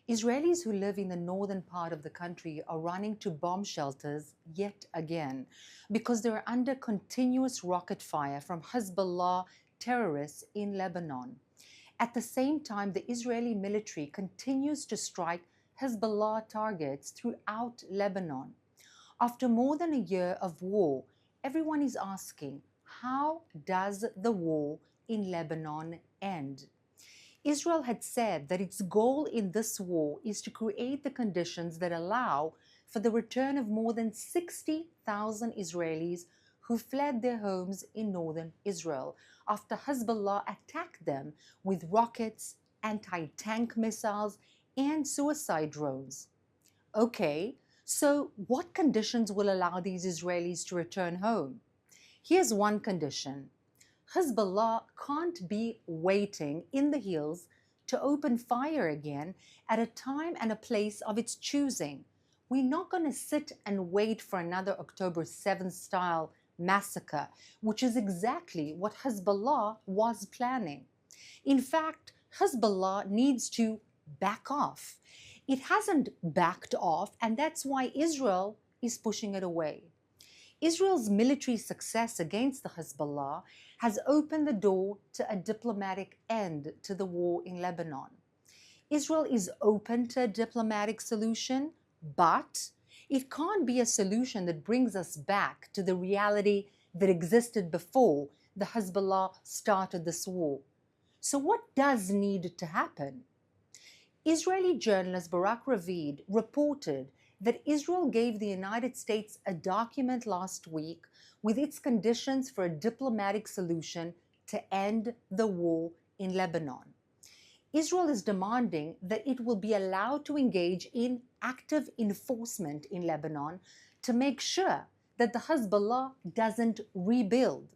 Israelis who live in the northern part of the country are running to bomb shelters yet again because they are under continuous rocket fire from Hezbollah terrorists in Lebanon. At the same time, the Israeli military continues to strike Hezbollah targets throughout Lebanon. After more than a year of war, everyone is asking, how does the war in Lebanon end? Israel had said that its goal in this war is to create the conditions that allow for the return of more than 60,000 Israelis who fled their homes in northern Israel after Hezbollah attacked them with rockets, anti-tank missiles, and suicide drones. Okay, so what conditions will allow these Israelis to return home? Here's one condition. Hezbollah can't be waiting in the hills to open fire again at a time and a place of its choosing. We're not going to sit and wait for another October 7th style massacre, which is exactly what Hezbollah was planning. In fact, Hezbollah needs to back off. It hasn't backed off, and that's why Israel is pushing it away. Israel's military success against the Hezbollah has opened the door to a diplomatic end to the war in Lebanon. Israel is open to a diplomatic solution, but it can't be a solution that brings us back to the reality that existed before the Hezbollah started this war. So what does need to happen? Israeli journalist Barak Ravid reported that Israel gave the United States a document last week with its conditions for a diplomatic solution to end the war in Lebanon. Israel is demanding that it will be allowed to engage in active enforcement in Lebanon to make sure that the Hezbollah doesn't rebuild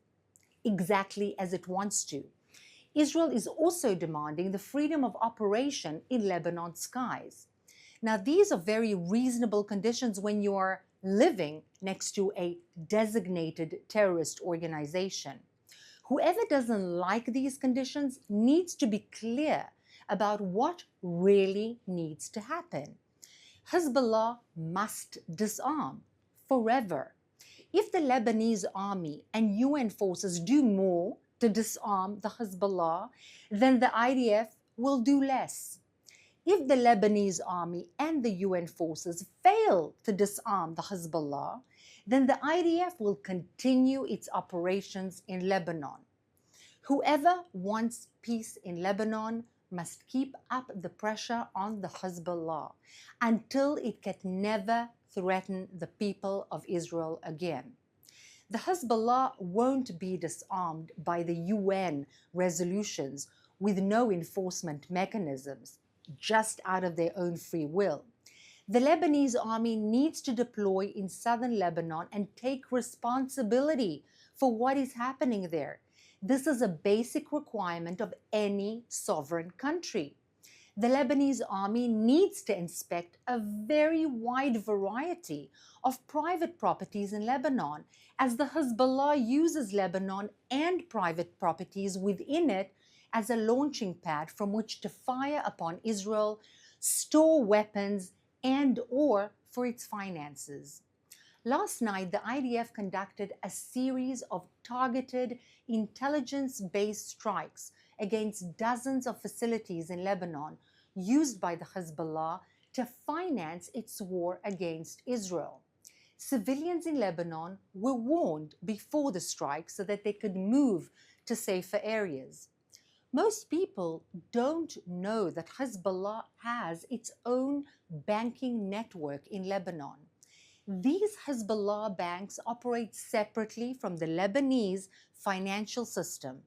exactly as it wants to. Israel is also demanding the freedom of operation in Lebanon's skies. Now, these are very reasonable conditions when you are living next to a designated terrorist organization. Whoever doesn't like these conditions needs to be clear about what really needs to happen. Hezbollah must disarm forever. If the Lebanese army and UN forces do more to disarm the Hezbollah, then the IDF will do less. If the Lebanese army and the UN forces fail to disarm the Hezbollah, then the IDF will continue its operations in Lebanon. Whoever wants peace in Lebanon must keep up the pressure on the Hezbollah until it can never threaten the people of Israel again. The Hezbollah won't be disarmed by the UN resolutions with no enforcement mechanisms, just out of their own free will. The Lebanese army needs to deploy in southern Lebanon and take responsibility for what is happening there. This is a basic requirement of any sovereign country. The Lebanese army needs to inspect a very wide variety of private properties in Lebanon, as the Hezbollah uses Lebanon and private properties within it as a launching pad from which to fire upon Israel, store weapons, and/or for its finances. Last night, the IDF conducted a series of targeted intelligence-based strikes against dozens of facilities in Lebanon used by the Hezbollah to finance its war against Israel. Civilians in Lebanon were warned before the strike so that they could move to safer areas. Most people don't know that Hezbollah has its own banking network in Lebanon. These Hezbollah banks operate separately from the Lebanese financial system.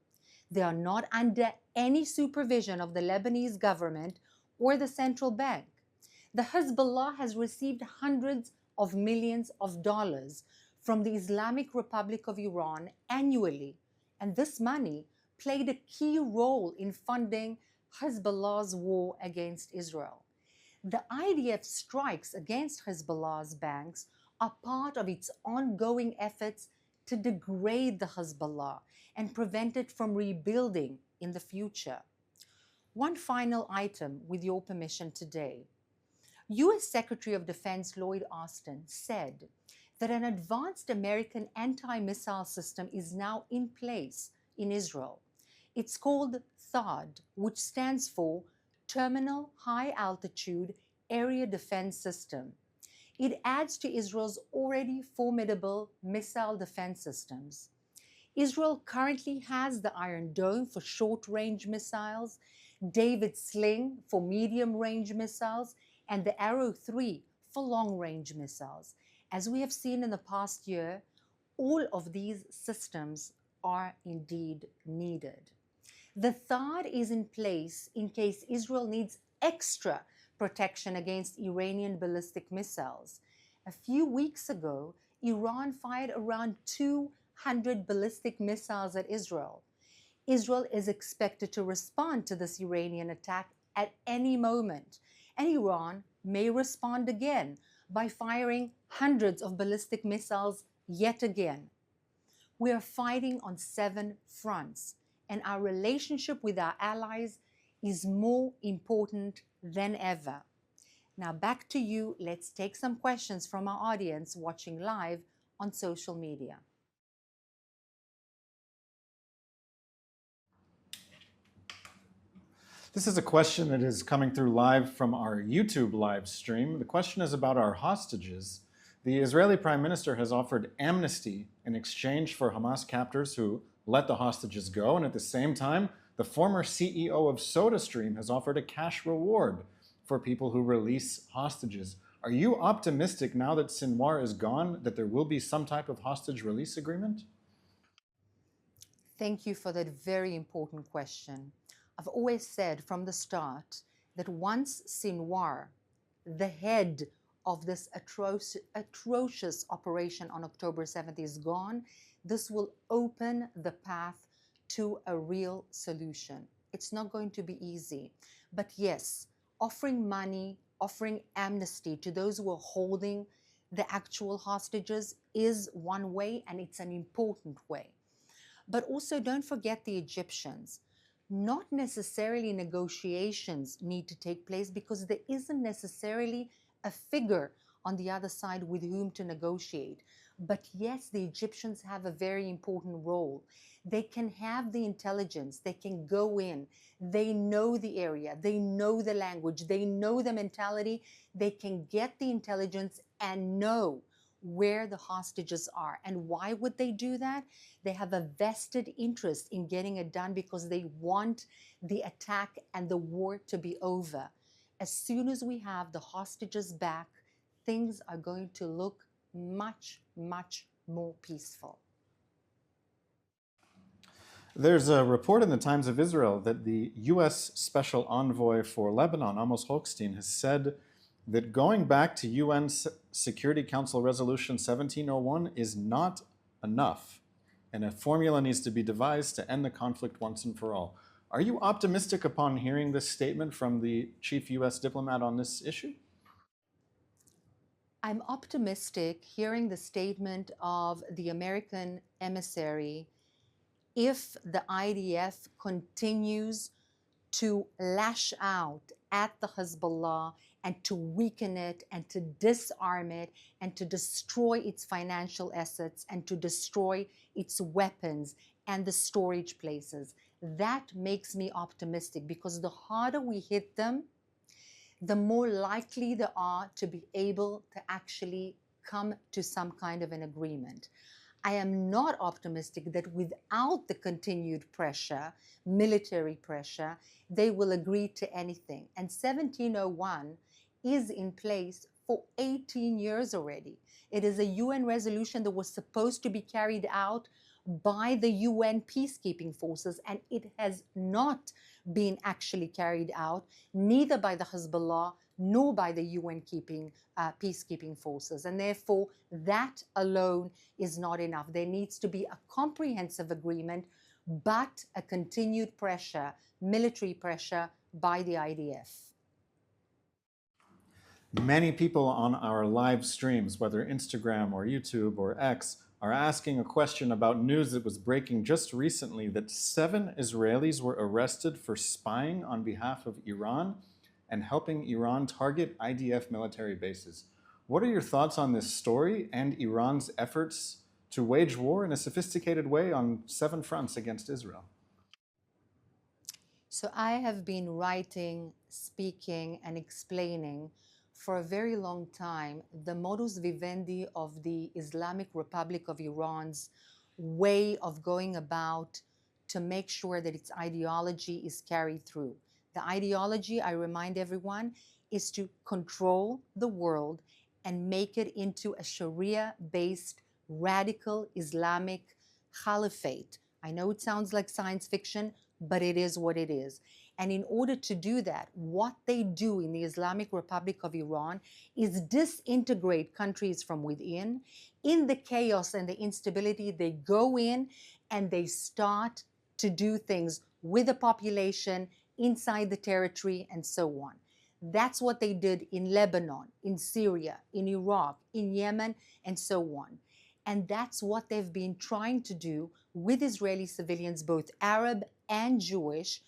They are not under any supervision of the Lebanese government or the central bank. The Hezbollah has received hundreds of millions of dollars from the Islamic Republic of Iran annually, and this money played a key role in funding Hezbollah's war against Israel. The IDF strikes against Hezbollah's banks are part of its ongoing efforts to degrade the Hezbollah and prevent it from rebuilding in the future. One final item, with your permission today. U.S. Secretary of Defense Lloyd Austin said that an advanced American anti-missile system is now in place in Israel. It's called THAAD, which stands for Terminal High Altitude Area Defense System. It adds to Israel's already formidable missile defense systems. Israel currently has the Iron Dome for short-range missiles, David Sling for medium-range missiles, and the Arrow 3 for long-range missiles. As we have seen in the past year, all of these systems are indeed needed. The THAAD is in place in case Israel needs extra protection against Iranian ballistic missiles. A few weeks ago, Iran fired around 200 ballistic missiles at Israel. Israel is expected to respond to this Iranian attack at any moment, and Iran may respond again by firing hundreds of ballistic missiles yet again. We are fighting on 7 fronts, and our relationship with our allies is more important than ever. Now back to you. Let's take some questions from our audience watching live on social media. This is a question that is coming through live from our YouTube live stream. The question is about our hostages. The Israeli Prime Minister has offered amnesty in exchange for Hamas captors who let the hostages go, and at the same time, the former CEO of SodaStream has offered a cash reward for people who release hostages. Are you optimistic now that Sinwar is gone that there will be some type of hostage release agreement? Thank you for that very important question. I've always said from the start that once Sinwar, the head of this atrocious operation on October 7th, is gone, this will open the path to a real solution. It's not going to be easy. But yes, offering money, offering amnesty to those who are holding the actual hostages is one way, and it's an important way. But also don't forget the Egyptians. Not necessarily negotiations need to take place because there isn't necessarily a figure on the other side with whom to negotiate. But yes, the Egyptians have a very important role. They can have the intelligence, they can go in, they know the area, they know the language, they know the mentality, they can get the intelligence and know where the hostages are. And why would they do that? They have a vested interest in getting it done because they want the attack and the war to be over. As soon as we have the hostages back, things are going to look much, much more peaceful. There's a report in the Times of Israel that the U.S. Special Envoy for Lebanon, Amos Hochstein, has said that going back to UN Security Council Resolution 1701 is not enough, and a formula needs to be devised to end the conflict once and for all. Are you optimistic upon hearing this statement from the chief U.S. diplomat on this issue? I'm optimistic hearing the statement of the American emissary if the IDF continues to lash out at the Hezbollah and to weaken it and to disarm it and to destroy its financial assets and to destroy its weapons and the storage places. That makes me optimistic because the harder we hit them, the more likely they are to be able to actually come to some kind of an agreement. I am not optimistic that without the continued pressure, military pressure, they will agree to anything. And 1701 is in place for 18 years already. It is a UN resolution that was supposed to be carried out by the UN peacekeeping forces, and it has not been actually carried out, neither by the Hezbollah nor by the UN peacekeeping forces. And therefore, that alone is not enough. There needs to be a comprehensive agreement, but a continued pressure, military pressure by the IDF. Many people on our live streams, whether Instagram or YouTube or X, are asking a question about news that was breaking just recently that 7 Israelis were arrested for spying on behalf of Iran. and helping Iran target IDF military bases. What are your thoughts on this story and Iran's efforts to wage war in a sophisticated way on 7 fronts against Israel? So I have been writing, speaking, and explaining for a very long time the modus vivendi of the Islamic Republic of Iran's way of going about to make sure that its ideology is carried through. The ideology, I remind everyone, is to control the world and make it into a Sharia-based radical Islamic caliphate. I know it sounds like science fiction, but it is what it is. And in order to do that, what they do in the Islamic Republic of Iran is disintegrate countries from within. In the chaos and the instability, they go in and they start to do things with the population, inside the territory, and so on. That's what they did in Lebanon, in Syria, in Iraq, in Yemen, and so on. And that's what they've been trying to do with Israeli civilians, both Arab and Jewish,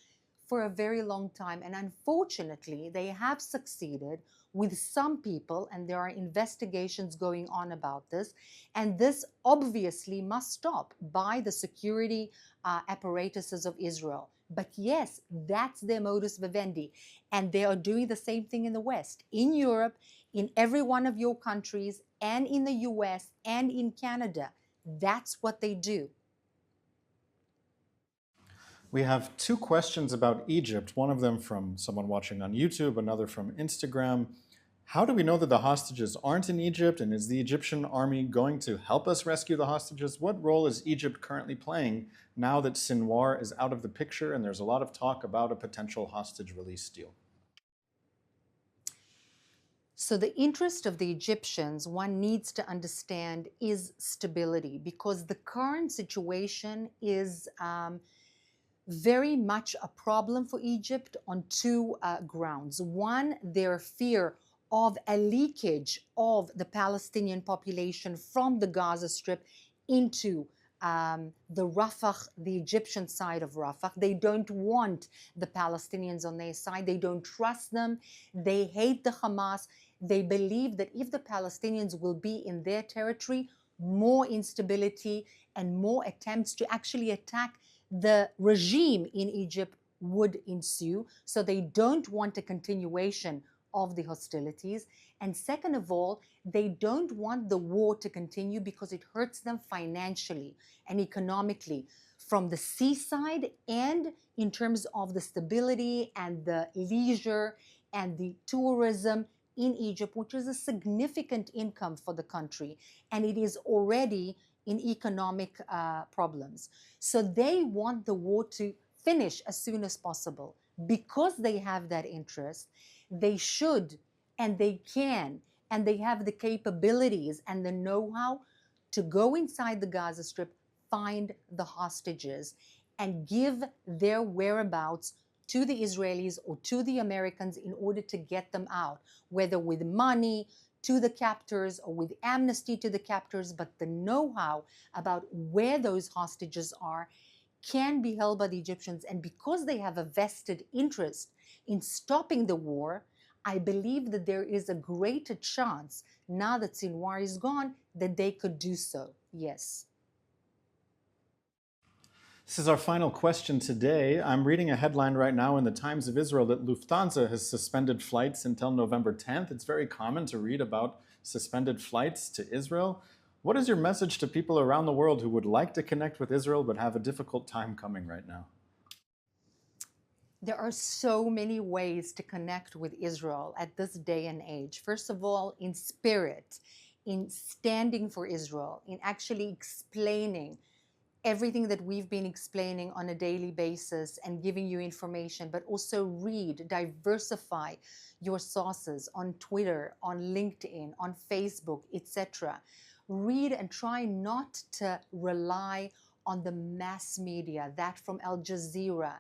for a very long time. And unfortunately, they have succeeded with some people, and there are investigations going on about this. And this obviously must stop by the security apparatuses of Israel. But yes, that's their modus vivendi. And they are doing the same thing in the West, in Europe, in every one of your countries, and in the US, and in Canada. That's what they do. We have 2 questions about Egypt, one of them from someone watching on YouTube, another from Instagram. How do we know that the hostages aren't in Egypt, and is the Egyptian army going to help us rescue the hostages? What role is Egypt currently playing now that Sinwar is out of the picture and there's a lot of talk about a potential hostage release deal? So the interest of the Egyptians, one needs to understand, is stability, because the current situation is very much a problem for Egypt on 2 grounds. One, their fear of a leakage of the Palestinian population from the Gaza Strip into the Rafah, the Egyptian side of Rafah. They don't want the Palestinians on their side. They don't trust them. They hate the Hamas. They believe that if the Palestinians will be in their territory, more instability and more attempts to actually attack the regime in Egypt would ensue. So they don't want a continuation of the hostilities. And second of all, they don't want the war to continue because it hurts them financially and economically from the seaside, and in terms of the stability and the leisure and the tourism in Egypt, which is a significant income for the country, and it is already in economic problems. So they want the war to finish as soon as possible. Because they have that interest, they should and they can and they have the capabilities and the know-how to go inside the Gaza Strip, find the hostages, and give their whereabouts to the Israelis or to the Americans in order to get them out, whether with money to the captors or with amnesty to the captors. But the know-how about where those hostages are can be held by the Egyptians. And because they have a vested interest in stopping the war, I believe that there is a greater chance, now that Sinwar is gone, that they could do so. Yes. This is our final question today. I'm reading a headline right now in the Times of Israel that Lufthansa has suspended flights until November 10th. It's very common to read about suspended flights to Israel. What is your message to people around the world who would like to connect with Israel but have a difficult time coming right now? There are so many ways to connect with Israel at this day and age. First of all, in spirit, in standing for Israel, in actually explaining everything that we've been explaining on a daily basis and giving you information, but also read, diversify your sources on Twitter, on LinkedIn, on Facebook, etc. Read and try not to rely on the mass media, that from Al Jazeera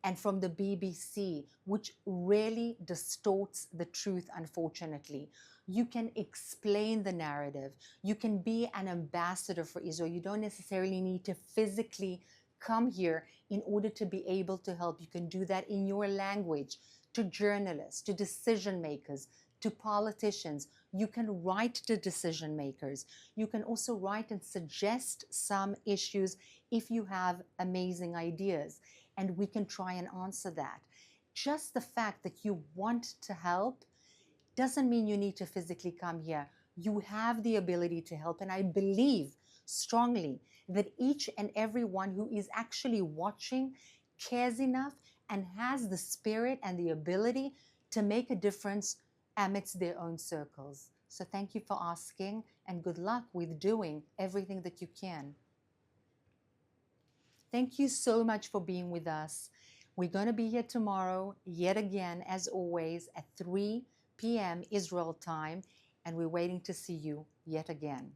and from the BBC, which really distorts the truth, unfortunately. You can explain the narrative. You can be an ambassador for Israel. You don't necessarily need to physically come here in order to be able to help. You can do that in your language. to journalists, to decision makers, to politicians. You can write to decision makers. You can also write and suggest some issues if you have amazing ideas, and we can try and answer that. Just the fact that you want to help doesn't mean you need to physically come here. You have the ability to help, and I believe strongly that each and every one who is actually watching cares enough and has the spirit and the ability to make a difference amidst their own circles. So thank you for asking, and good luck with doing everything that you can. Thank you so much for being with us. We're going to be here tomorrow, yet again, as always, at 3 p.m. Israel time, and we're waiting to see you yet again.